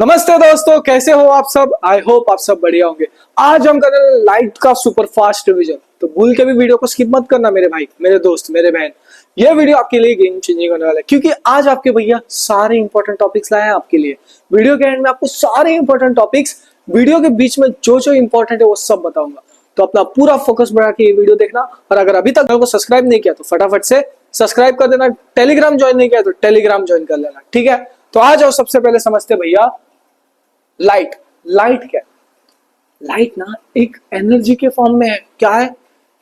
नमस्ते दोस्तों, कैसे हो आप सब। आई होप आप सब बढ़िया होंगे। आज हम कर रहे हैं लाइट का सुपर फास्ट रिवीजन। तो भूल के भी वीडियो को स्किप मत करना मेरे भाई, मेरे दोस्त, मेरे बहन। ये वीडियो आपके लिए गेम चेंजिंग होने वाला है, क्योंकि आज आपके भैया सारे इंपॉर्टेंट टॉपिक्स लाए हैं आपके लिए। वीडियो के एंड में आपको सारे इंपॉर्टेंट टॉपिक्स, वीडियो के बीच में जो जो इंपॉर्टेंट है वो सब बताऊंगा। तो अपना पूरा फोकस बढ़ा के ये वीडियो देखना। और अगर अभी तक को सब्सक्राइब नहीं किया तो फटाफट से सब्सक्राइब कर देना। टेलीग्राम ज्वाइन नहीं किया तो टेलीग्राम ज्वाइन कर लेना, ठीक है। तो आ जाओ, सबसे पहले समझते भैया लाइट। लाइट क्या है? लाइट ना एक एनर्जी के फॉर्म में है। क्या है?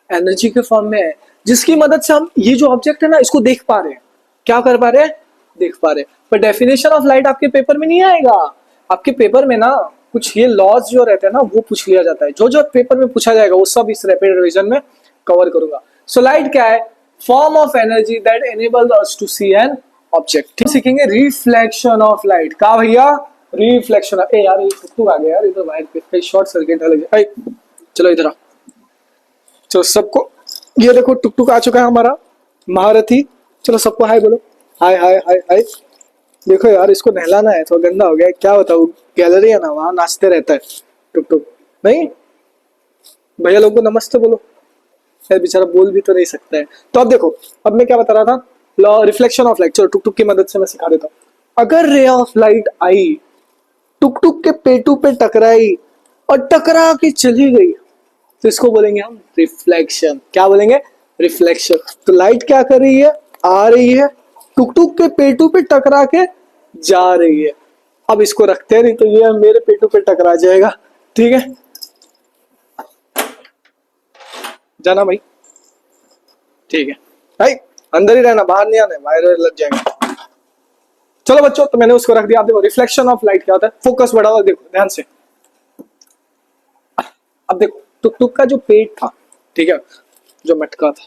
एनर्जी के फॉर्म में है, जिसकी मदद से हम ये जो ऑब्जेक्ट है ना इसको देख पा रहे हैं। क्या कर पा रहे हैं? देख पा रहे हैं। पर डेफिनेशन ऑफ लाइट आपके पेपर में नहीं आएगा। आपके पेपर में ना कुछ ये लॉज जो रहते हैं ना वो पूछ लिया जाता है। जो जो पेपर में पूछा जाएगा वो सब इस रैपिड रिवीजन में कवर करूंगा। सो लाइट क्या है? Form of energy that enables us to see an object. सीखेंगे रिफ्लेक्शन ऑफ लाइट। का भैया? रिफ्लेक्शन। ए यार, ये टुकटुक आ गया यार, इधर वायर पे शॉर्ट सर्किट लग गया। चलो इधर आ। चलो सबको, ये देखो टुकटुक आ चुका है हमारा महारथी। चलो सबको हाय बोलो। हाय हाय हाय हाय। देखो यार, इसको नहलाना है, थोड़ा गंदा हो गया। क्या बताऊं, गैलरी है ना, वहां नाचते रहता है टुकटुक। नहीं भैया लोग को नमस्ते बोलो। यार बेचारा बोल भी तो नहीं सकता है। तो अब देखो, अब मैं क्या बता रहा था, लॉ रिफ्लेक्शन ऑफ लाइट। चलो टुकटुक की मदद से मैं सिखा देता हूँ। अगर ray of light I, tuktuk के पेटू पे टकराई और टकरा के चली गई, तो इसको बोलेंगे हम रिफ्लेक्शन। क्या बोलेंगे? रिफ्लेक्शन। तो लाइट क्या कर रही है? आ रही है, टुकटुक के पेटू पे टकरा के जा रही है। अब इसको रखते हैं, नहीं तो ये मेरे पेटू पे टकरा जाएगा। ठीक है, जाना भाई। ठीक है भाई, अंदर ही रहना, बाहर नहीं आना, वायर लग जाएगा। चलो बच्चों, तो मैंने उसको रख दिया। आप देखो रिफ्लेक्शन ऑफ लाइट क्या होता है। फोकस बढ़ाओ, देखो ध्यान से। अब देखो, टुकटुक का जो पेट था, ठीक है, जो मटका था,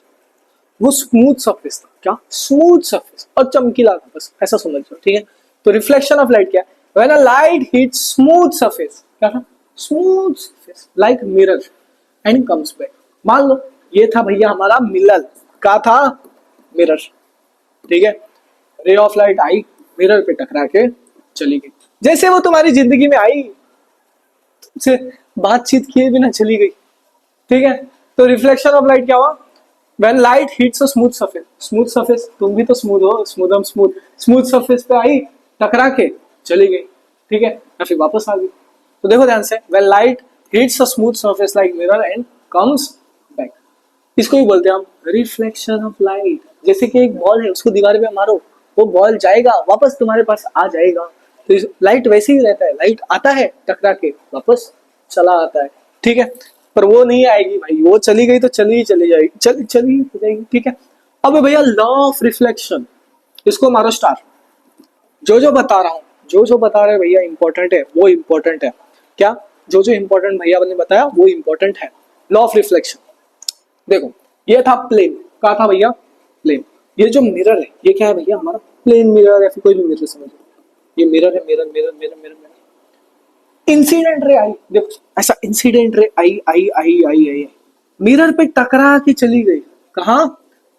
वो स्मूथ सरफेस था। क्या? स्मूथ सरफेस और चमकीला था, बस ऐसा समझ लो। ठीक है, तो रिफ्लेक्शन ऑफ लाइट क्या है? When a light hit smooth surface, क्या था? Smooth surface like mirror and comes back. मान लो ये था भैया हमारा मिरर। क्या था? मिरर। ठीक है, ray of light I, mirror पे टकरा के चली गई। जैसे वो तुम्हारी जिंदगी में आई, तुमसे बातचीत किए बिना चली गई। ठीक है, तो रिफ्लेक्शन ऑफ लाइट क्या हुआ? When light hits a smooth surface, smooth surface, तुम भी तो स्मूथ हो, स्मूथ हम स्मूथ। स्मूथ सरफेस पे आई, टकरा के चली गई। ठीक है, या फिर वापस आ गई। तो देखो ध्यान से, when light hits a smooth surface like mirror and comes back, इसको ही बोलते हैं हम रिफ्लेक्शन ऑफ लाइट। जैसे कि एक बॉल है, उसको दीवार पे मारो, वो बॉल जाएगा वापस तुम्हारे पास आ जाएगा। तो लाइट वैसे ही रहता है, लाइट आता है टकरा के वापस चला आता है। ठीक है, पर वो नहीं आएगी भाई, वो चली गई तो चली जाएगी, चली जाएगी। ठीक है, अब भैया लॉ ऑफ रिफ्लेक्शन, इसको मारो स्टार। जो जो बता रहा हूँ, जो जो बता रहे भैया इंपॉर्टेंट है, वो इंपॉर्टेंट है। क्या? जो जो इंपॉर्टेंट भैया ने बताया वो इंपॉर्टेंट है। लॉ ऑफ रिफ्लेक्शन देखो, ये था प्लेन। क्या था भैया? प्लेन। ये जो मिरर है, ये क्या है भैया? हमारा प्लेन मिरर, या फिर कोई भी मिरर समझो। ये मिरर है, mirror mirror mirror mirror mirror. Incident ray I, देखो ऐसा इंसिडेंट रे आई आई आई आई आई, मिरर पे टकरा के चली गई। कहा?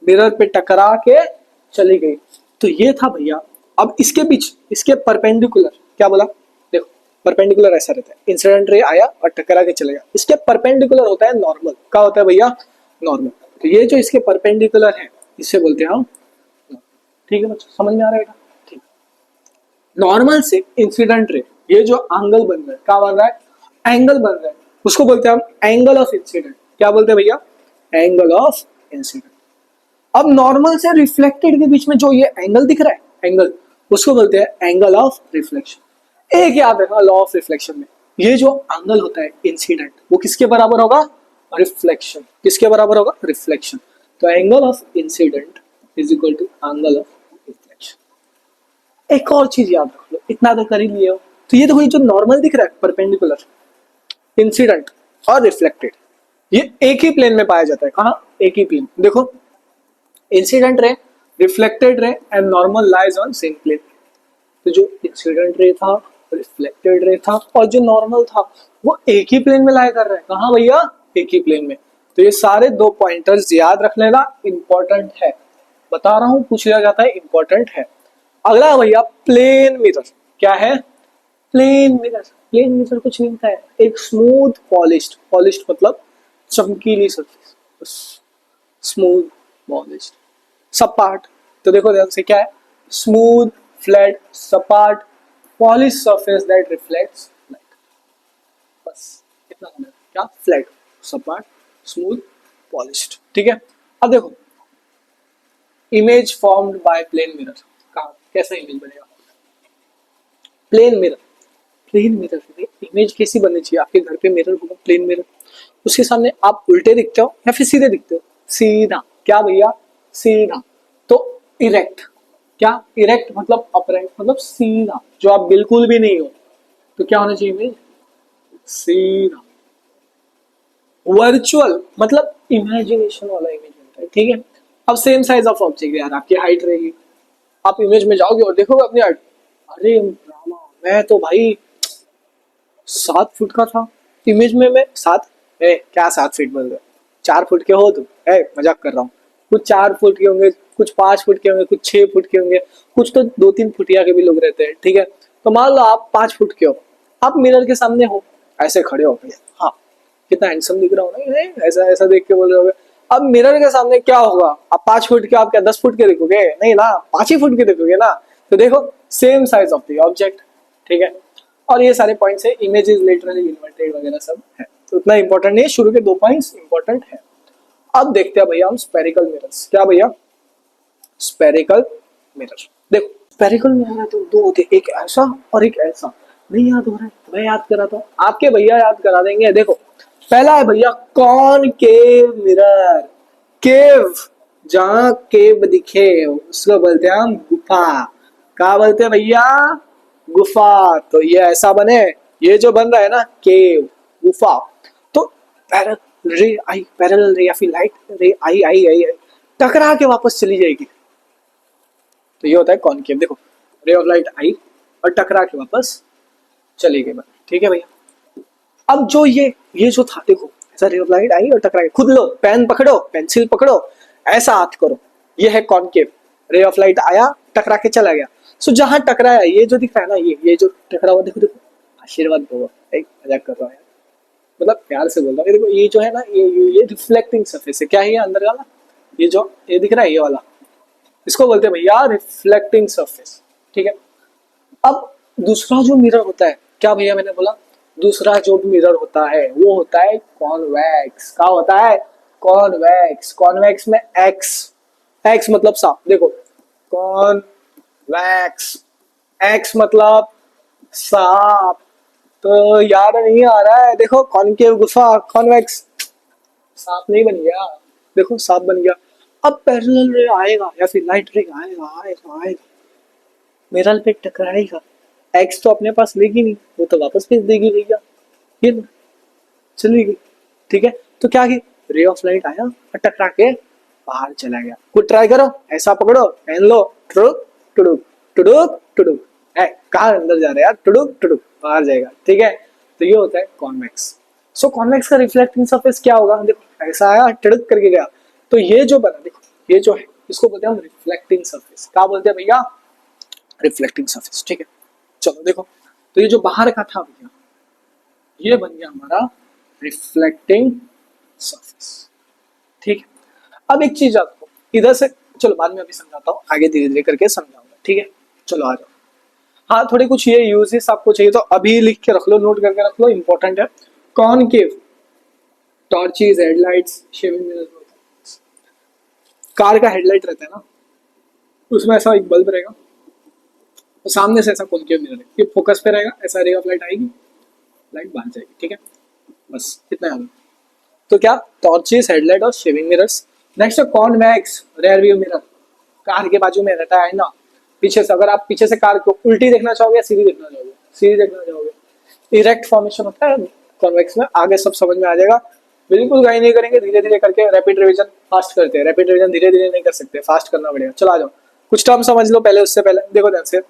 मिरर पे टकरा के चली गई। तो ये था भैया। अब इसके बीच, इसके परपेंडिकुलर, क्या बोला? देखो परपेंडिकुलर ऐसा रहता है, इंसिडेंट रे आया और टकरा के चले गया। इसके परपेंडिकुलर होता है नॉर्मल। क्या होता है भैया? नॉर्मल। तो ये जो इसके परपेंडिकुलर है, इसे बोलते हैं हम। ठीक है बच्चों, समझ में आ रहा है? ठीक। नॉर्मल से इंसिडेंट रे, ये जो एंगल बन रहा है, क्या बन रहा है? एंगल बन रहा है, उसको बोलते हैं हम एंगल ऑफ इंसिडेंट। क्या बोलते हैं भैया? Angle of incident. अब नॉर्मल से रिफ्लेक्टेड के बीच में जो ये एंगल दिख रहा है, एंगल, उसको बोलते हैं एंगल ऑफ रिफ्लेक्शन। एक याद रखना लॉ ऑफ रिफ्लेक्शन में, ये जो एंगल होता है इंसिडेंट, वो किसके बराबर होगा? रिफ्लेक्शन। किसके बराबर होगा? रिफ्लेक्शन। तो angle of incident is equal to angle of reflection. एक और चीज याद रख लो, इतना तो कर ही लिए हो। तो ये देखो, ये जो नॉर्मल दिख रहा है, परपेंडिकुलर, इंसिडेंट और रिफ्लेक्टेड, ये एक ही प्लेन में पाया जाता है। कहाँ? एक ही प्लेन। देखो, incident ray, reflected ray and normal lies on same plane. तो जो इंसिडेंट रे था, रिफ्लेक्टेड रे था और जो नॉर्मल था, वो एक ही प्लेन में लाई कर रहे हैं। कहाँ भैया? एक ही प्लेन में। तो ये सारे दो पॉइंटर्स याद रख लेना, इंपॉर्टेंट है। बता रहा हूं, पूछ लिया जाता है, इंपॉर्टेंट है। अगला भैया प्लेन मिरर। क्या है? प्लेन मिरर कुछ नहीं होता है, एक स्मूथ पॉलिश्ड, पॉलिश्ड मतलब चमकीली सरफेस, स्मूथ पॉलिश्ड सपाट। तो देखो ध्यान से क्या है, स्मूथ फ्लैट सपाट polish surface that reflects light, बस इतना होना है, क्या फ्लैट सपाट स्मूथ पॉलिश्ड, ठीक है। अब देखो image formed by plane mirror, कहा कैसा इमेज बनेगा, plane mirror, plane mirror image कैसी बननी चाहिए, आपके घर पे मिरर होगा प्लेन मिरर, उसके सामने आप उल्टे दिखते हो या फिर सीधे दिखते हो, सीधा, क्या भैया सीधा, तो इरेक्ट, क्या इरेक्ट मतलब अपराइट मतलब सीधा, जो आप बिल्कुल भी नहीं हो, तो क्या होना चाहिए इमेज सीधा, वर्चुअल मतलब इमेजिनेशन वाला इमेज होता है, ठीक है। अब सेम साइज ऑफ ऑब्जेक्ट यार, आपकी हाइट रहेगी, आप इमेज में जाओगे और देखोगे अपनी हाइट, अरे रामा मैं तो भाई 7 फुट का था, इमेज में मैं 7, क्या 7 फीट बोल रहे हो, 4 फुट के हो तुम, मजाक कर रहा हूँ, कुछ 4 फुट के होंगे, कुछ 5 फुट के होंगे, कुछ 6 फुट के होंगे, कुछ तो 2-3 फुटिया के भी लोग रहते हैं, ठीक है। तो मान लो आप 5 फुट के हो, आप मिरर के सामने हो, ऐसे खड़े हो गए, हाँ कितना हैंडसम दिख रहा हो ना, ऐसा ऐसा देख के बोल रहे हो। अब मिरर के सामने क्या होगा, आप 5 फुट के, आप क्या 10 फुट के देखोगे, नहीं ना, 5 ही फुट के देखोगे ना, तो देखो same size of the object, ठीक है। और ये सारे पॉइंट्स है, इमेज इज लिटरली इन्वर्टेड वगैरह सब है, तो उतना इंपॉर्टेंट नहीं है, शुरू के 2 पॉइंट्स इंपॉर्टेंट है। अब देखते हैं भैया हम स्पेरिकल मिरर्स, क्या भैया स्पेरिकल मिरर, देखो स्पेरिकल मिरर है तो 2 होते, एक ऐसा और एक ऐसा, नहीं याद हो रहा है तो मैं याद कराता हूँ, आपके भैया याद करा देंगे। देखो पहला है भैया कॉनकेव मिरर, केव जहां केव दिखे उसको बोलते हैं हम गुफा, क्या बोलते हैं भैया गुफा, तो ये ऐसा बने, ये जो बन रहा है ना केव गुफा, तो पैरेलल रे आई, पैरेलल रे या फिर लाइट रे आई आई आई, आई टकरा के वापस चली जाएगी, तो ये होता है कॉनकेव। देखो रे ऑफ लाइट आई और टकरा के वापस चली गई, ठीक है भैया। अब जो ये जो था देखो, ऐसा रे ऑफ लाइट आई और टकरा के, खुद लो पेन पकड़ो पेंसिल पकड़ो ऐसा हाथ करो, ये है कॉनकेव, रे ऑफ लाइट आया टकरा के चला गया, सो जहां टकराया ये जो दिख रहा है ना, ये जो टकरा हुआ, देखो देखो आशीर्वाद दो, एक मजाक कर रहा हूँ यार, मतलब प्यार से बोल रहा हूँ, देखो ये जो है ना ये रिफ्लेक्टिंग सरफेस है, क्या है ये अंदर वाला, ये जो ये दिख रहा है ये वाला, इसको बोलते हैं भैया रिफ्लेक्टिंग सरफेस, ठीक है। अब दूसरा जो मिरर होता है, क्या भैया मैंने बोला, दूसरा जो मिरर होता है वो होता है कॉन्वेक्स, क्या होता है कॉन्वेक्स, कॉन्वेक्स में एक्स, एक्स मतलब सांप, देखो कॉन्वेक्स, एक्स मतलब सांप, तो याद नहीं आ रहा है, देखो कॉनकेव गुफा कॉन्वेक्स, सांप नहीं बन गया, देखो सांप बन गया। अब पैरेलल रे आएगा या फिर लाइट रे आएगा आएगा आएगा, मिरर पे टकराएगा, एक्स तो अपने पास लेगी नहीं, वो तो वापस भेज देगी भैया, ये ना चली गई, ठीक है। तो क्या की रे ऑफ लाइट आया और टकरा के बाहर चला गया, कुछ ट्राई करो, ऐसा पकड़ो पहन लो, टुडुक टुडुक टुडुक टुडुक, है कहाँ अंदर जा रहे हैं यार, टुडुक टुडुक बाहर जाएगा, ठीक है। तो ये होता है कॉन्वेक्स। सो कॉन्वेक्स का रिफ्लेक्टिंग सरफेस क्या होगा, देखो ऐसा आया टुडुक करके गया, तो ये जो बना देखो ये जो है इसको बोलते हैं हम रिफ्लेक्टिंग सरफेस, क्या बोलते हैं भैया रिफ्लेक्टिंग सरफेस, ठीक है। चलो देखो, तो ये जो बाहर का था भैया ये बन गया हमारा रिफ्लेक्टिंग सरफेस, ठीक है। अब एक चीज आपको इधर से, चलो बाद में अभी समझाता हूँ, आगे धीरे धीरे करके समझाऊंगा, ठीक है। चलो आ जाओ, हाँ थोड़े कुछ ये यूजेस आपको चाहिए तो अभी लिख के रख लो, नोट करके रख लो, इंपॉर्टेंट है। Concave torches, headlights, shaving mirror, car का हेडलाइट रहता है ना, उसमें ऐसा एक बल्ब रहेगा, तो सामने से ऐसा कॉनकेव मिरर है, ये फोकस पे रहेगा, ऐसा रे ऑफ लाइट आएगी, लाइट बाहर जाएगी, ठीक है, बस इतना याद। तो क्या टॉर्चेस, हेडलाइट और शेविंग मिरर्स। नेक्स्ट है convex rear view mirror, car के बाजू में रहता है ना, पीछे से, अगर आप पीछे से कार को उल्टी देखना चाहोगे या सीधी देखना चाहोगे, सीधी देखना चाहोगे, इरेक्ट फॉर्मेशन होता है कॉन्वेक्स में, आगे सब समझ में आ जाएगा, बिल्कुल गाइड नहीं करेंगे, धीरे धीरे करके रैपिड रिवीजन फास्ट करते हैं, रैपिड रिवीजन धीरे धीरे नहीं कर सकते, फास्ट करना पड़ेगा। चलो आ जाओ, कुछ टर्म समझ लो पहले, उससे पहले देखो ध्यान से,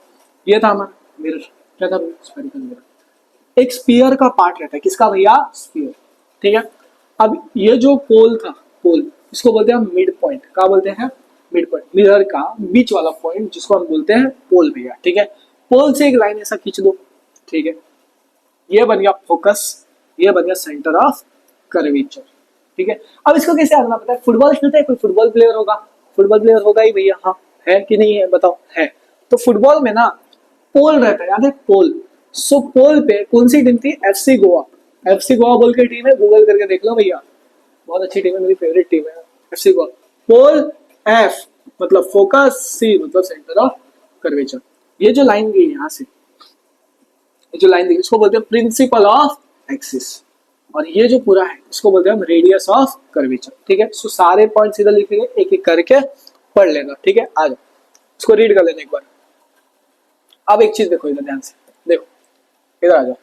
ये था हमारा मिरर, क्या था स्फेरिकल मिरर, एक स्पीयर का पार्ट रहता है, किसका भैया स्पीयर, ठीक है। अब ये जो पोल था, पोल इसको बोलते हैं मिड पॉइंट, क्या बोलते हैं मिड पॉइंट, मिरर का बीच वाला पॉइंट जिसको हम बोलते हैं पोल भैया, ठीक है। पोल से एक लाइन ऐसा खींच दो, ठीक है, ये बन गया फोकस, ये बन गया सेंटर ऑफ कर्वेचर। ठीक है, अब इसको कैसे आना पता है? फुटबॉल खेलते हैं, कोई फुटबॉल प्लेयर होगा, फुटबॉल प्लेयर होगा ही भैया, हाँ है कि नहीं है बताओ? है। तो फुटबॉल में ना पोल रहता है, याद है पोल? सो पोल पे कौन सी टीम थी? एफसी गोवा। एफसी गोवा बोल के टीम है, गूगल करके देख लो भैया, बहुत अच्छी टीम है, मेरी फेवरेट टीम है एफसी गोवा। पोल एफ मतलब फोकस, सी मतलब सेंटर ऑफ कर्वेचर। ये जो लाइन गई यहाँ से, ये जो लाइन दी इसको बोलते हैं प्रिंसिपल ऑफ एक्सिस, और ये जो पूरा है इसको बोलते हैं हम रेडियस ऑफ कर्वेचर। ठीक है, सो सारे पॉइंट इधर लिखेंगे, एक एक करके पढ़ लेना। ठीक है, आ जाओ इसको रीड कर लेना एक बार। अब एक चीज देखो इधर ध्यान से, देखो इधर आ जाओ,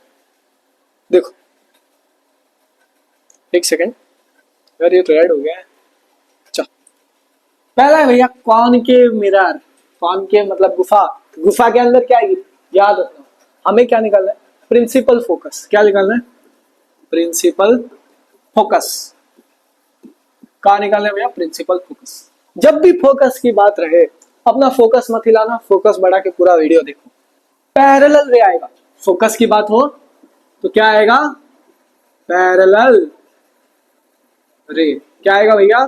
देखो एक सेकेंड यार, ये रेड हो गया है। अच्छा, पहला है भैया कॉनकेव मिरर। कॉनकेव मतलब गुफा, गुफा के अंदर क्या है याद रखना, हमें क्या निकालना है? Principal focus. क्या निकालना है? Principal focus. कहा निकालना है भैया? Principal focus. जब भी फोकस की बात रहे अपना फोकस मत हिलाना, फोकस बढ़ा के पूरा वीडियो देखो। पैरेलल रे आएगा, फोकस की बात हो तो क्या आएगा? पैरेलल रे। क्या आएगा भैया?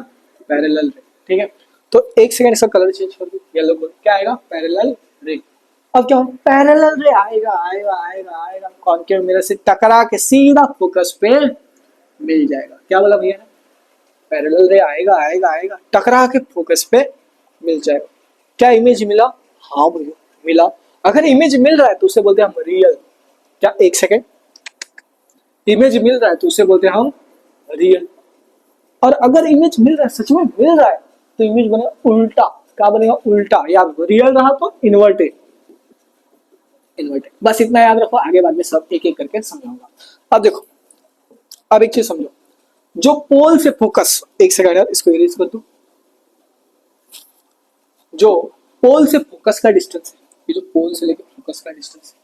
पैरेलल रे। ठीक है, तो एक सेकंड इसका कलर चेंज कर दो, येलो करो, क्या आएगा? पैरेलल रे। अब क्या पैरेलल रे आएगा, आएगा आएगा आएगा, कॉनकेव मिरर से टकरा के सीधा फोकस पे मिल जाएगा। क्या बोला भैया ने? पैरेलल रे आएगा आएगा आएगा, टकरा के फोकस पे मिल जाएगा। क्या इमेज मिला? हाँ भैया मिला। अगर इमेज मिल रहा है तो उसे बोलते हैं हम रियल। क्या? एक सेकेंड, इमेज मिल रहा है तो उसे बोलते हैं हम रियल। और अगर इमेज मिल रहा है, सच में मिल रहा है, तो इमेज बनेगा उल्टा। क्या बनेगा? उल्टा। याद रखो, रियल रहा तो इन्वर्टेड, इन्वर्टेड। बस इतना याद रखो, आगे बाद में सब एक एक करके समझाऊंगा। अब देखो, अब एक चीज समझो, जो पोल से फोकस, एक सेकंड यार इसको इरेज कर दो। जो पोल से फोकस का डिस्टेंस है, ये जो पोल से लेकर फोकस का डिस्टेंस है,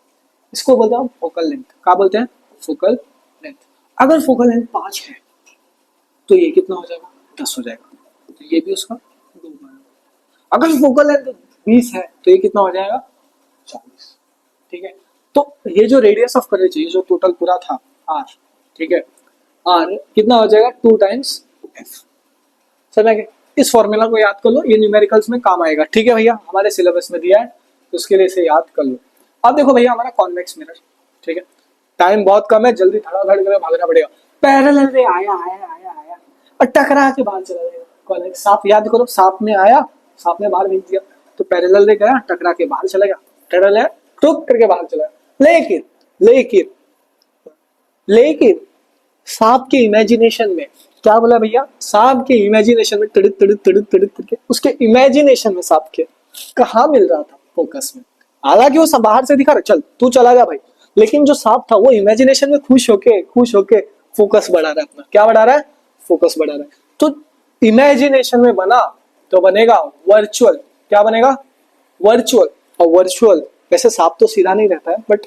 इसको बोलते हैं फोकल लेंथ। क्या बोलते हैं? Focal length. अगर फोकल लेंथ 5 है तो ये कितना हो जाएगा? 10 हो जाएगा, तो ये भी उसका 2 गुना। अगर फोकल लेंथ 20 है तो ये कितना हो जाएगा? 40। ठीक है, तो ये जो रेडियस ऑफ कर्वेचर, ये जो टोटल पूरा था आर, ठीक है, आर कितना हो जाएगा? 2 टाइम्स एफ। समझ गए? इस फॉर्मूला को याद कर लो, ये न्यूमेरिकल्स में काम आएगा। ठीक है भैया, हमारे सिलेबस में दिया है तो उसके लिए इसे याद कर लो। अब देखो भैया हमारा कॉन्वेक्स मिरर, ठीक है, टाइम बहुत कम है, जल्दी धड़ाधड़ कर भागना पड़ेगा। पैरेलल रे आया आया आया आया और टकरा के बाहर चला जाएगा। कॉन्वेक्स सांप याद करो, सांप में आया, सांप ने बाहर भेज दिया, तो पैरेलल रे गया, टकरा के बाहर चला गया, टकरा टुक करके बाहर चला गया। लेकिन लेकिन लेकिन सांप के इमेजिनेशन में क्या बोला भैया? सांप के इमेजिनेशन में तड़ित तड़ित तड़ित तड़ित करके उसके इमेजिनेशन में सांप के कहा मिल रहा था? फोकस में। हालांकि वो सब बाहर से दिखा रहा, चल तू चला जा भाई, लेकिन जो सांप था वो इमेजिनेशन में खुश होके फोकस बढ़ा रहा है अपना। क्या बढ़ा रहा है? फोकस बढ़ा रहा है। तो इमेजिनेशन में बना तो बनेगा वर्चुअल। क्या बनेगा? वर्चुअल। और वर्चुअल वैसे सांप तो सीधा नहीं रहता है, बट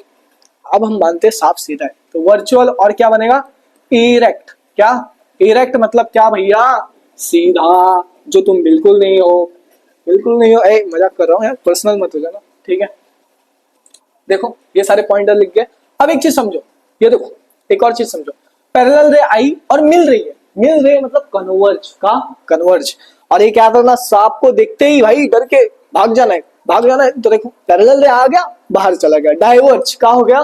अब हम मानते हैं सांप सीधा है, तो वर्चुअल। और क्या बनेगा? इरेक्ट। क्या? इरेक्ट मतलब क्या भैया? सीधा, जो तुम बिल्कुल नहीं हो, बिल्कुल नहीं हो। ए मजाक कर रहा हूँ यार, पर्सनल मत हो जाना, ठीक है। देखो ये सारे पॉइंटर लिख गए। अब एक चीज समझो, ये देखो एक और चीज समझो, पैरेलल रे आई और मिल रही है। मिल रही है मतलब कन्वर्ज। का? कन्वर्ज। और ये क्या करना? सांप को देखते ही भाई डर के भाग जाना है, भाग जाना है। तो देखो पैरेलल रे आ गया, बाहर चला गया, डाइवर्ज। का हो गया?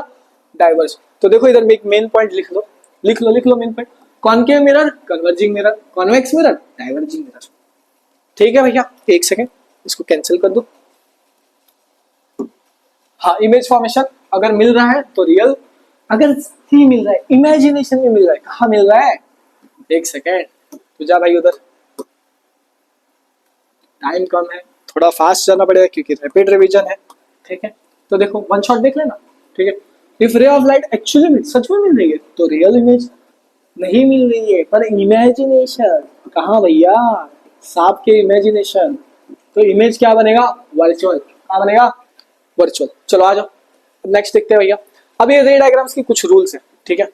डाइवर्ज। तो देखो इधर में एक मेन पॉइंट लिख लो, लिख लो, लिख लो main point. Concave mirror, converging mirror, convex mirror, diverging mirror. ठीक है भैया, एक सेकेंड इसको कैंसिल कर दो। हाँ, इमेज फॉर्मेशन अगर मिल रहा है तो रियल, अगर सी मिल रहा है, इमेजिनेशन में मिल रहा है, कहाँ मिल रहा है? एक सेकेंड, तो जा भाई उधर, टाइम कम है, थोड़ा फास्ट जाना पड़ेगा क्योंकि रैपिड रिवीजन है। ठीक है, तो देखो वन शॉट देख लेना। ठीक है, if ray of light actually सच में मिल रही है तो रियल इमेज नहीं मिल रही है, पर इमेजिनेशन। कहाँ भैया? सांप के इमेजिनेशन। तो इमेज क्या बनेगा? वर्चुअल। क्या बनेगा? वर्चुअल। चलो आ जाओ, नेक्स्ट देखते हैं भैया। अब ये रे डायग्राम्स की कुछ रूल्स हैं, ठीक है।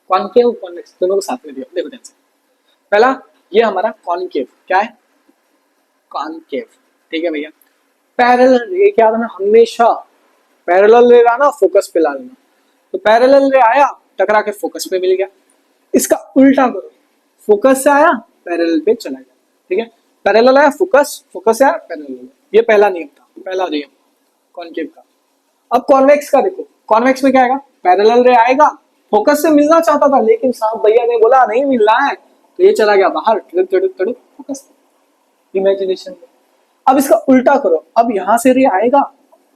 कॉनकेव कॉन्वेक्स दोनों को साथ में दिया, देखो ध्यान से। पहला ये हमारा कॉनकेव, क्या है? कॉनकेव। ठीक है भैया। पैरेलल, ये क्या करना हमेशा? पैरेलल रे लाना, फोकस पे ला लेना। तो पैरेलल रे आया, टकरा के फोकस पे मिल गया। इसका उल्टा करो, फोकस से आया पैरेलल पे चला गया, ठीक है। पैरेलल आया फोकस, फोकस से आया पैरेलल। ये पहला नियम था, पहला नियम कॉन्केव का। अब कॉन्वेक्स का देखो, कॉन्वेक्स में क्या आएगा, पैरेलल रे आएगा, फोकस से मिलना चाहता था लेकिन साहब भैया ने बोला नहीं मिल रहा है, तो ये चला गया बाहर, टड़ुक टड़ुक टड़ुक फोकस पे, इमेजिनेशन में। अब इसका उल्टा करो, अब यहां से रे आएगा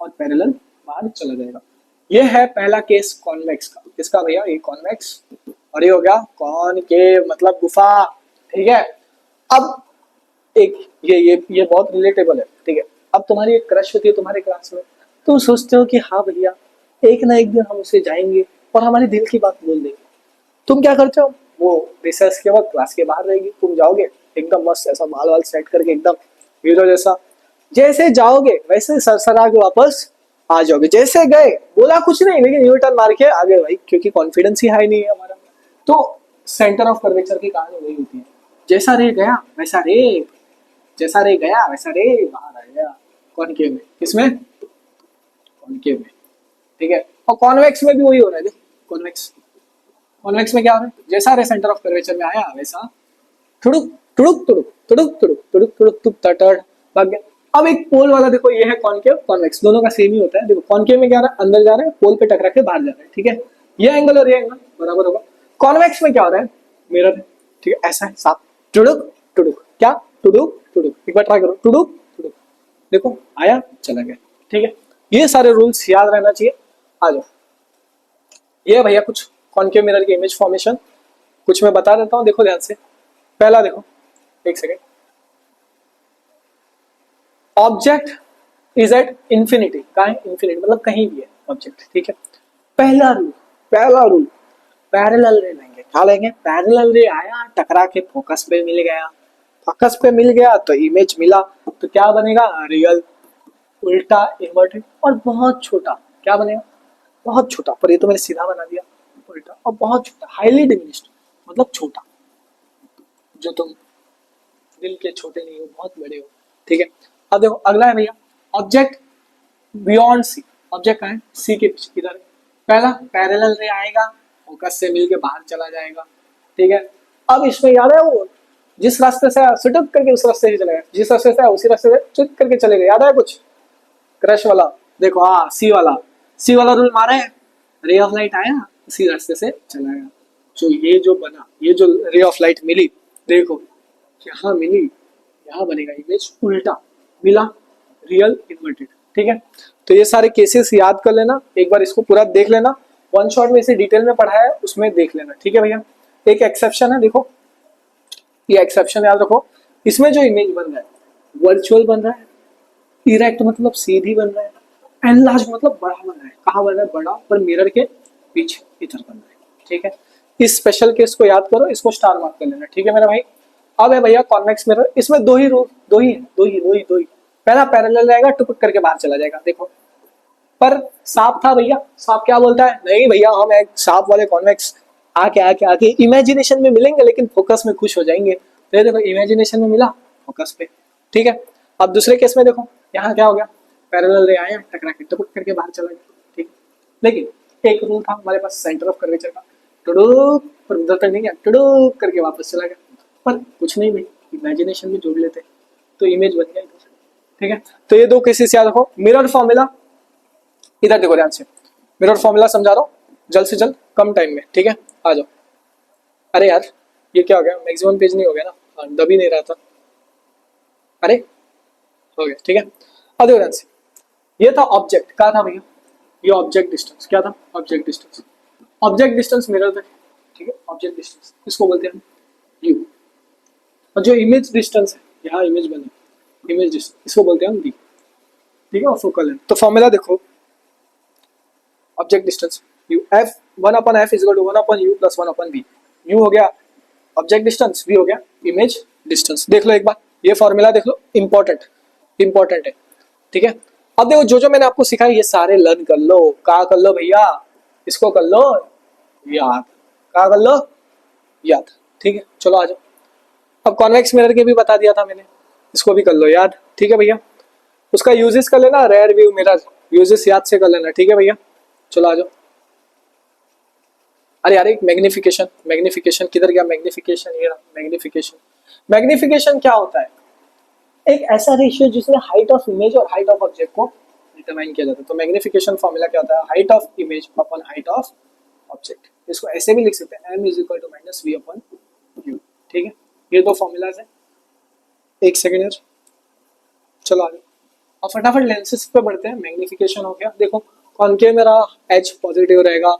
और पैरेलल बाहर चला जाएगा। ये है पहला केस कॉन्वेक्स का। किसका भैया, ये कॉन्वेक्स, और ये हो गया कॉनकेव मतलब गुफा, ठीक है। अब एक ये बहुत रिलेटेबल है, ठीक है। अब तुम्हारी एक क्रश होती है तुम्हारे क्लास में, तुम सोचते हो कि हाँ भैया एक ना एक दिन हम उसे जाएंगे और हमारे दिल की बात बोल देंगे। तुम क्या करते हो, वो रिसर्च के वक्त क्लास के बाहर रहेगी, तुम जाओगे एकदम मस्त ऐसा बाल वाल सेट करके एकदम हीरो जैसा, जैसे जाओगे वैसे सरसरा के वापस आ जाओगे। जैसे गए बोला कुछ नहीं लेकिन यू टर्न मार के आ गए भाई, क्योंकि कॉन्फिडेंस ही हाई नहीं है हमारा। तो सेंटर ऑफ कर्वेचर की कहानी वही होती है, जैसा रे गया वैसा रे, जैसा रे गया वैसा रे बाहर आ गया कॉनकेव में। किसमें, कॉनकेव में, ठीक है। और कॉन्वेक्स में भी वही हो रहा है, देखो कॉन्वेक्स, कॉन्वेक्स में क्या हो रहा है, जैसा रे सेंटर ऑफ कर्वेचर में आया वैसा टुडुक टुडुक टुडुक टुडुक टुडुक टुडुक टुडुक टुक टटड़ भाग गया। अब एक पोल वाला देखो, ये है कॉनकेव, कॉन्वेक्स, दोनों का सेम ही होता है। देखो कॉनकेव में क्या हो रहा है, अंदर जा रहा है, पोल पे टकरा के बाहर जा रहा है, ठीक है। ये एंगल और ये एंगल बराबर होगा। कॉन्वेक्स में क्या हो रहा है, मिरर है, ठीक है, ऐसा है साफ, टुडुक टुडुक, क्या टुडुक टुडुक, एक बार ट्राई करो, टुडुक टुडुक, देखो आया चला गया, ठीक है। ये सारे रूल्स याद रहना चाहिए। आ जाओ, ये भैया कुछ कॉनकेव मिरर की इमेज फॉर्मेशन, कुछ मैं बता देता हूँ, देखो ध्यान से। पहला देखो, एक second, object is at infinity, कहाँ है, इंफिनिटी मतलब कहीं भी है ऑब्जेक्ट, ठीक है। पहला रूल, पहला रूल, पैरेलल रे लेंगे, क्या लेंगे, पैरेलल रे आया, टकरा के फोकस पे मिल गया, फोकस पे मिल गया तो इमेज मिला, तो क्या बनेगा, रियल, उल्टा, इन्वर्टेड और बहुत छोटा, क्या बनेगा, बहुत छोटा। पर ये तो मैंने सीधा बना दिया, उल्टा और बहुत छोटा, हाईली डिमिनिश्ड मतलब छोटा, जो तुम दिल के छोटे नहीं हो, बहुत बड़े हो, ठीक है। अब देखो अगला है भैया, ऑब्जेक्ट बियॉन्ड सी, ऑब्जेक्ट कहाँ है, सी के पीछे, इधर। पहला पैरेलल रे आएगा, फोकस से मिलके बाहर चला जाएगा, ठीक है। अब इसमें याद है वो जिस रास्ते से आया सुटुक करके उस रास्ते से चलेगा, जिस रास्ते से आया उसी रास्ते से चुट करके चलेगा, याद है कुछ क्रश वाला, देखो हाँ सी वाला, सी वाला रूल मारे, रे ऑफ लाइट आया उसी रास्ते से चला गया। जो ये जो बना, ये जो रे ऑफ लाइट मिली, देखो यहाँ मिली, यहाँ बनेगा इमेज उल्टा, मिला रियल इन्वर्टेड, ठीक है। तो ये सारे केसेस याद कर लेना, एक बार इसको पूरा देख लेना, वन शॉट में इसे डिटेल में पढ़ाया है उसमें देख लेना, ठीक है भैया। एक एक्सेप्शन है, देखो ये एक्सेप्शन याद रखो, इसमें जो इमेज बन रहा है वर्चुअल बन रहा है, इरेक्ट मतलब सीधी बन रहा है, एनलार्ज मतलब बड़ा बन रहा है, कहाँ बन रहा है, बड़ा, पर मिरर के पीछे इधर बन रहा है, ठीक है। इस स्पेशल केस को याद करो, इसको स्टार मार्क कर लेना, ठीक है मेरा भाई। अब है भैया कॉन्वेक्स मिरर, इसमें दो ही रूल, दो ही। पहला पैरेलल रहेगा, टुपक करके बाहर चला जाएगा, देखो। पर सांप था भैया, सांप क्या बोलता है, नहीं भैया हम एक सांप वाले कॉन्वेक्स आके आके आके इमेजिनेशन में मिलेंगे लेकिन फोकस में खुश हो जाएंगे। तो देखो इमेजिनेशन में मिला, फोकस पे, ठीक है। अब दूसरे केस में देखो, यहाँ क्या हो गया, पैरेलल रे आया, टकरा के टुपक करके बाहर चला गया, ठीक। लेकिन एक रूल था हमारे पास सेंटर ऑफ कर्वेचर का, टुडुक, पर उधर तक नहीं गया, टुडुक करके वापस चला गया, पर कुछ नहीं भाई, इमेजिनेशन में जोड़ लेते तो इमेज बन गया, ठीक है। तो ये दो केसेस याद रखो। मिरर फॉर्मूला, इधर देखो ध्यान से, मिरर फॉर्मूला समझा रहा हूँ जल्द से जल्द, कम टाइम में, ठीक है। आ जाओ, अरे यार ये क्या हो गया, मैक्सिमम पेज नहीं हो गया ना, दब ही नहीं रहा था, अरे हो गया, ठीक है। अब देखो ध्यान से, ये था ऑब्जेक्ट, क्या था भैया, ये ऑब्जेक्ट डिस्टेंस, क्या था, object distance, object distance mirror तक, ठीक है। ऑब्जेक्ट डिस्टेंस इसको बोलते हैं यू, और जो इमेज डिस्टेंस है, यहाँ इमेज बनी, इमेज डिस्टेंस इसको बोलते हैं हम डी, ठीक है। और फोकल लेंथ, तो फॉर्मूला देखो, object distance u, f 1/f is equal to 1/u plus 1/v, u हो गया ऑब्जेक्ट डिस्टेंस, v हो गया इमेज डिस्टेंस। देख लो एक बार, ये फॉर्मूला देख लो, इंपॉर्टेंट है, ठीक है। अब देखो जो जो मैंने आपको सिखाया ये सारे लर्न कर लो, क्या कर लो भैया, इसको कर लो याद, क्या कर लो याद, ठीक है। चलो आ जाओ, अब कॉन्वेक्स मिरर के भी बता दिया था मैंने, इसको भी कर लो याद, ठीक है भैया। उसका यूजेस कर लेना, रेयर व्यू मिरर, यूजेस याद से कर लेना, ठीक है भैया। चलो आ जाओ। अरे यार एक मैग्निफिकेशन, मैग्निफिकेशन किधर गया? मैग्निफिकेशन, ये मैग्निफिकेशन। मैग्निफिकेशन क्या होता है? एक ऐसा रेशियो जिसमें हाइट ऑफ इमेज और हाइट ऑफ ऑब्जेक्ट को डिटरमाइन किया जाता है। तो मैग्निफिकेशन फॉर्मूला क्या होता है? Height of image upon height of object. इसको ऐसे भी लिख सकते हैं, m is equal to minus v upon u, ठीक है। ये दो फॉर्मूलाज है। एक सेकेंड यार, चलो आगे। और फटाफट लेंसेज पे बढ़ते हैं। मैग्निफिकेशन हो गया, देखो कॉनकेव मेरा एच पॉजिटिव रहेगा,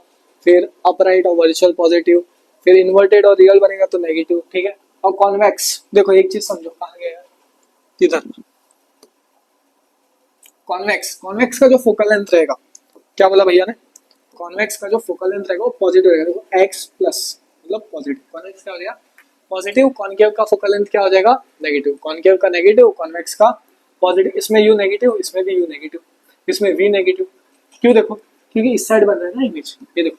फिर अपराइट और वर्चुअल पॉजिटिव, फिर इन्वर्टेड और रियल बनेगा तो नेगेटिव, ठीक है। और कॉन्वेक्स, देखो एक चीज समझो, कहाँ गया इधर। कॉन्वेक्स, कॉन्वेक्स का जो फोकल लेंथ रहेगा, क्या बोला भैया ने? कॉन्वेक्स का जो फोकल लेंथ रहेगा वो पॉजिटिव रहेगा, देखो एक्स प्लस मतलब पॉजिटिव। कॉन्वेक्स क्या हो जाएगा? पॉजिटिव। कॉनकेव का फोकल लेंथ क्या हो जाएगा? नेगेटिव। कॉनकेव का नेगेटिव, कॉन्वेक्स का पॉजिटिव। इसमें यू नेगेटिव, इसमें भी यू नेगेटिव, इसमें वी नेगेटिव। क्यों? देखो क्योंकि इस साइड बन रहा है ना इमेज, ये देखो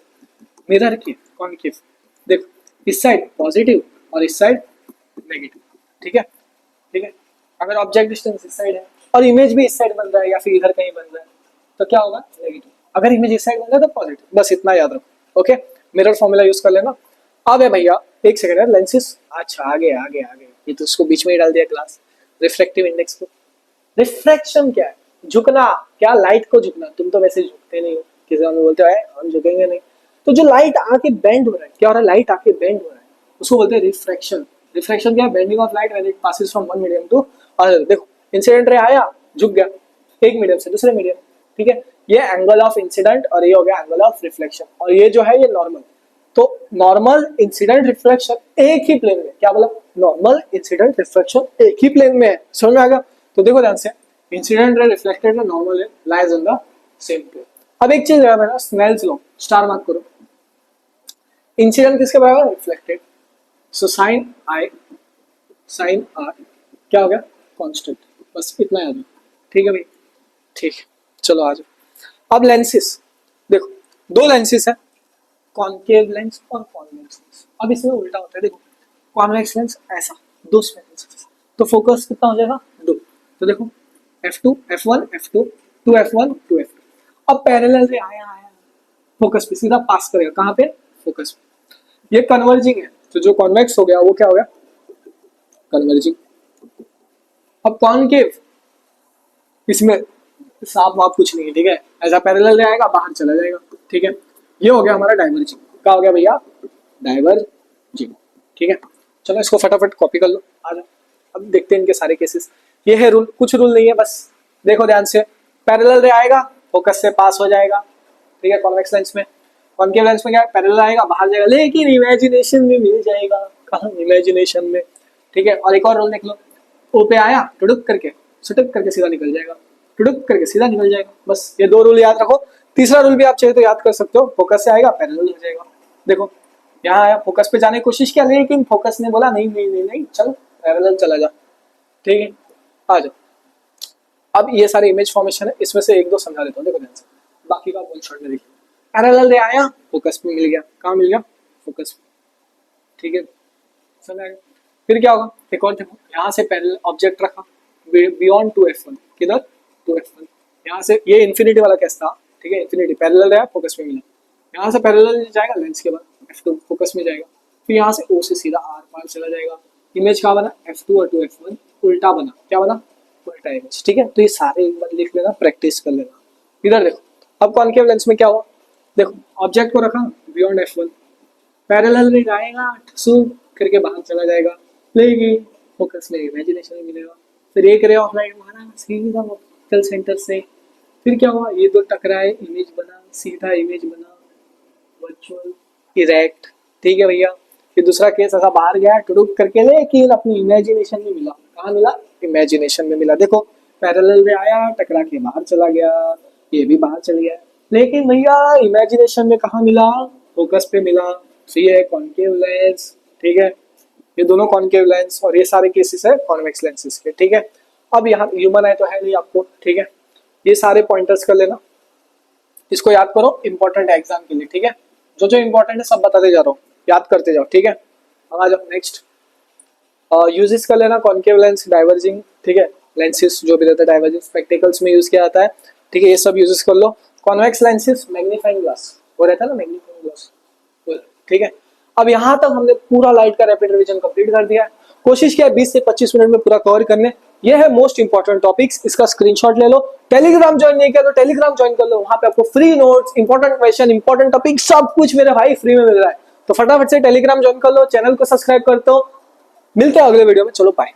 मिरर की कॉनकेव, देखो इस साइड पॉजिटिव और इस साइड नेगेटिव, ठीक है, ठीक है। अगर ऑब्जेक्ट डिस्टेंस इस साइड है और इमेज भी इस साइड बन रहा है या फिर इधर कहीं बन रहा है तो क्या होगा? नेगेटिव। अगर इमेज इस साइड बन रहा है तो पॉजिटिव। बस इतना याद रखो, ओके। मिरर फॉर्मूला यूज कर लेना। अब है भैया, एक सेकंड है, लेंसेज, अच्छा आगे आगे आगे, ये तो उसको बीच में ही डाल दिया क्लास। रिफ्रैक्टिव इंडेक्स को, रिफ्रैक्शन क्या है? झुकना। क्या? लाइट को झुकना। तुम तो वैसे झुकते नहीं हो, किसी में बोलते हो हम झुकेंगे नहीं। तो जो लाइट आके बेंड हो रहा है, क्या हो रहा है? लाइट आके बेंड हो रहा है, उसको बोलते हैं रिफ्रैक्शन। रिफ्रैक्शन क्या है? Bending of light when it passes from one medium to other. देखो इंसिडेंट रे आया, झुक गया एक मीडियम से दूसरे मीडियम, ठीक है। ये एंगल ऑफ इंसिडेंट और ये हो गया एंगल ऑफ रिफ्लेक्शन, और ये जो है ये नॉर्मल। तो नॉर्मल इंसिडेंट रिफ्लेक्शन एक ही प्लेन में, क्या बोला? नॉर्मल इंसिडेंट रिफ्लेक्शन एक ही प्लेन में है। समझ में आ गया? तो देखो ध्यान से, incident ray, reflected ray, normal ray lies on the same plane. अब एक चीज है मेरा, स्नेल्स लॉ, स्टार मार्क करो। इंसिडेंट किसके बराबर? Reflected. So sine i, sine r क्या हो गया? कांस्टेंट। बस इतना याद है, ठीक है भाई, ठीक है। चलो आ जाओ। अब लेंसेस, देखो दो लेंसेस है, कॉनकेव लेंस और कॉन्वेक्स लेंस। अब इसमें उल्टा होता है, देखो कॉन्वेक्स लेंस ऐसा, दो स्पेक्ट्रम, तो फोकस कितना हो जाएगा? दो। तो देखो f2 f1 f2 2f1 2f2। अब पैरेलल से आया आया फोकस पे सीधा पास करेगा, कहाँ पे? फोकस पे। ये कन्वर्जिंग है, तो जो कॉन्वेक्स हो गया वो क्या हो गया? कन्वर्जिंग। अब कॉनकेव, इसमें सांप वाप कुछ नहीं है, ठीक है। ऐसा पैरेलल आएगा, बाहर चला जाएगा, ठीक है। ये हो गया हमारा डाइवर्जिंग। क्या हो गया भैया? डाइवर्जिंग, ठीक है। चलो इसको फटाफट कॉपी कर लो, आ जाओ। अब देखते हैं इनके सारे केसेस। ये है रूल, कुछ रूल नहीं है, बस देखो ध्यान से। पैरेलल रे आएगा, फोकस से पास हो जाएगा, ठीक है। कॉन्वेक्स लेंस में, कॉनकेव लेंस में क्या है? पैरेलल आएगा, बाहर जाएगा, लेकिन इमेजिनेशन में मिल जाएगा। कहाँ? इमेजिनेशन में, ठीक है। और एक और रूल देख लो, ओ पे आया, टुडुक करके सुटुक करके सीधा निकल जाएगा, टुडुक करके सीधा निकल जाएगा। बस ये दो रूल याद रखो। तीसरा रूल भी आप चाहे तो याद कर सकते हो, फोकस से आएगा पैरेलल हो जाएगा। देखो यहाँ आया, फोकस पे जाने की कोशिश किया, लेकिन फोकस ने बोला नहीं नहीं नहीं नहीं, चल पैरेलल चला जा, ठीक है। आ जाओ। अब ये सारे इमेज फॉर्मेशन है, इसमें से एक दो समझा देता हूँ, देखो ध्यान से, बाकी का वन शॉट में देखिए। पैरेलल रे आया, फोकस पे मिल गया, कहाँ मिल गया? फोकस पे, ठीक है, समझ आएगा। फिर क्या होगा? एक और देखो, यहाँ से पैरेलल ऑब्जेक्ट रखा बियॉन्ड 2f1, किधर? 2f1। यहाँ से ये इन्फिनिटी वाला केस था, ठीक है, इन्फिनिटी पैरेलल रहा, फोकस में मिला। यहाँ से पैरेलल जाएगा लेंस के बाद f2 फोकस में जाएगा, फिर यहाँ से o से सीधा r पार चला जाएगा। इमेज क्या बना? f2 और 2f1 उल्टा बना, क्या बना? उल्टा इमेज, ठीक है। तो ये सारे एक बार लिख लेना, प्रैक्टिस कर लेना। इधर देखो, अब कॉनकेव लेंस में क्या हुआ? देखो ऑब्जेक्ट को रखा बियॉन्ड f1, पैरेलल रे आएगा, सू करके बाहर चला जाएगा, लेकिन फोकस में इमेजिनेशन में मिलेगा। फिर एक रे ऑफ लाइट मारा सीधा फोकल सेंटर से, फिर क्या हुआ? ये दो टकराए, इमेज बना, सीधा इमेज बना, वर्चुअल इरेक्ट, ठीक है भैया। फिर दूसरा केस ऐसा बाहर गया टुडुक करके, लेकिन अपनी इमेजिनेशन में मिला, कहाँ मिला? इमेजिनेशन में मिला। देखो पैरेलल रे आया, टकरा के बाहर चला गया, ये भी बाहर चल गया, लेकिन भैया इमेजिनेशन में कहाँ मिला? फोकस पे मिला। तो ये है कॉनकेव लेंस, ठीक है। ये दोनों कॉनकेव लेंस और ये सारे केसेस है कॉन्वेक्स लेंसेज के, ठीक है। अब यहाँ ह्यूमन आई तो है नहीं आपको, ठीक है। ये सारे पॉइंटर्स कर लेना, इसको याद करो इंपॉर्टेंट है एग्जाम के लिए, ठीक है। जो जो इंपॉर्टेंट है सब बताते जा रहा हूँ, याद करते जाओ, ठीक है। अब आ जाओ नेक्स्ट, यूजेस कर लेना। कॉनकेव लेंस, डाइवर्जिंग, ठीक है, लेंसेज जो भी रहता है डाइवर्जिंग, स्पेक्टिकल्स में यूज किया जाता है। ठीक है, ये सब यूजेस कर लो। कॉन्वेक्स लेंसेज, मैग्नीफाइंग ग्लास, वो रहता है ना मैग्नीफाइंग ग्लास, ठीक है। अब यहाँ तक हमने पूरा लाइट का रैपिड रिवीजन कंप्लीट कर दिया है। कोशिश किया 20 से 25 मिनट में पूरा कवर करने। ये है मोस्ट इंपॉर्टेंट टॉपिक्स, इसका स्क्रीनशॉट ले लो। टेलीग्राम ज्वाइन नहीं किया तो टेलीग्राम ज्वाइन कर लो, वहां पे आपको free notes, important question, important topic सब कुछ मेरे भाई फ्री में मिल रहा है। तो फटाफट से टेलीग्राम ज्वाइन कर लो, चैनल को सब्सक्राइब करते हो। मिलते हैं अगले वीडियो में, चलो बाय।